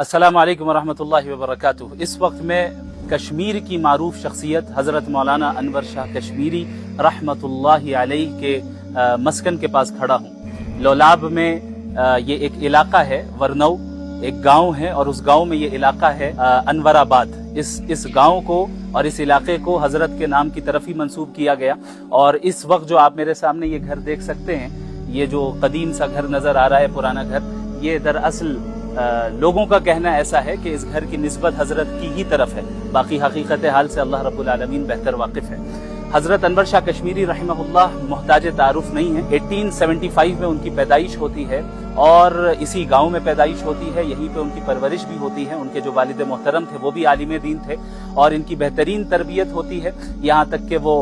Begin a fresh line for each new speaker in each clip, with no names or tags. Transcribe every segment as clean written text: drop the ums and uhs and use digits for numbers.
अस्सलामु अलैकुम वरहमतुल्लाहि वबरकातुहू। इस वक्त मैं कश्मीर की मारूफ शख्सियत हज़रत मौलाना अनवर शाह कश्मीरी रहमतुल्लाहि अलैहि के मस्कन के पास खड़ा हूँ। लोलाब में ये एक इलाका है, वरनऊ एक गांव है और उस गांव में ये इलाका है अनवराबाद। इस गांव को और इस इलाके को हजरत के नाम की तरफ ही मंसूब किया गया। और इस वक्त जो आप मेरे सामने ये घर देख सकते हैं, ये जो कदीम सा घर नजर आ रहा है, पुराना घर, ये दरअसल लोगों का कहना ऐसा है कि इस घर की निस्बत हजरत की ही तरफ है। बाकी हकीकत हाल से अल्लाह रब्बुल आलमीन बेहतर वाकिफ है। हजरत अनवर शाह कश्मीरी रहमहुल्लाह मोहताज तारुफ नहीं है। 1875 में उनकी पैदाइश होती है और इसी गांव में पैदाइश होती है, यहीं पे उनकी परवरिश भी होती है। उनके जो वालिद मोहतरम थे वो भी आलिम दीन थे और इनकी बेहतरीन तरबियत होती है, यहाँ तक कि वो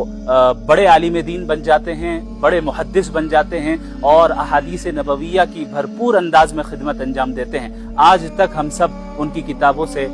बड़े आलिम दीन बन जाते हैं, बड़े मुहद्दिस बन जाते हैं और अहादीस नबविया की भरपूर अंदाज में खिदमत अंजाम देते हैं। आज तक हम सब उनकी किताबों से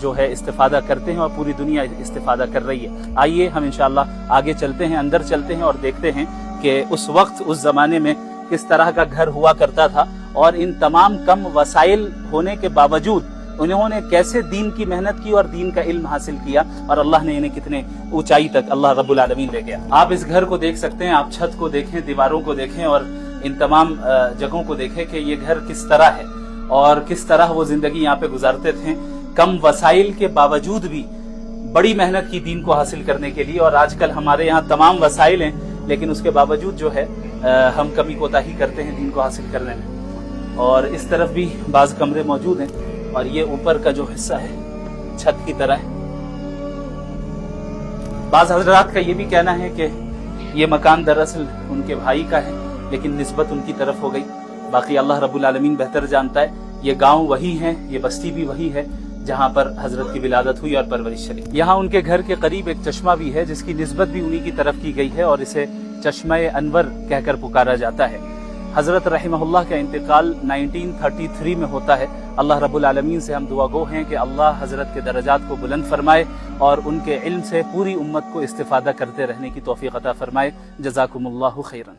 जो है इस्तिफादा करते हैं और पूरी दुनिया इस्तिफादा कर रही है। आइए हम इंशाअल्लाह आगे चलते हैं, अंदर चलते हैं और देखते हैं कि उस वक्त उस जमाने में किस तरह का घर हुआ करता था और इन तमाम कम वसाइल होने के बावजूद उन्होंने कैसे दीन की मेहनत की और दीन का इल्म हासिल किया और अल्लाह ने इन्हें कितने ऊंचाई तक अल्लाह रब्बुल आलमीन ले गया। आप इस घर को देख सकते हैं, आप छत को देखें, दीवारों को देखें और इन तमाम जगहों को देखें कि ये घर किस तरह है और किस तरह वो जिंदगी यहाँ पे गुजारते थे, कम वसाइल के बावजूद भी बड़ी मेहनत की दीन को हासिल करने के लिए। और आजकल हमारे यहाँ तमाम वसाइल हैं, लेकिन उसके बावजूद जो है हम कमी कोताही करते हैं दीन को हासिल करने में। और इस तरफ भी बाज कमरे मौजूद हैं और ये ऊपर का जो हिस्सा है छत की तरह है। बाज हजरात का ये भी कहना है कि ये मकान दरअसल उनके भाई का है, लेकिन निस्बत उनकी तरफ हो गई। बाकी अल्लाह रब्बुल आलमीन बेहतर जानता है। ये गांव वही है, ये बस्ती भी वही है जहां पर हजरत की विलादत हुई और परवरिश चली। यहाँ उनके घर के करीब एक चश्मा भी है जिसकी निस्बत भी उन्हीं की तरफ की गई है और इसे चश्मा-ए अनवर कहकर पुकारा जाता है। हजरत रहमहुल्लाह का इंतकाल 1933 में होता है। अल्लाह रब्बुल आलमीन से हम दुआ गो हैं कि अल्लाह हजरत के दर्जात को बुलंद फरमाए और उनके इल्म से पूरी उम्मत को इस्तिफादा करते रहने की तौफीक अता फरमाए। जज़ाकुमुल्लाहु खैरन।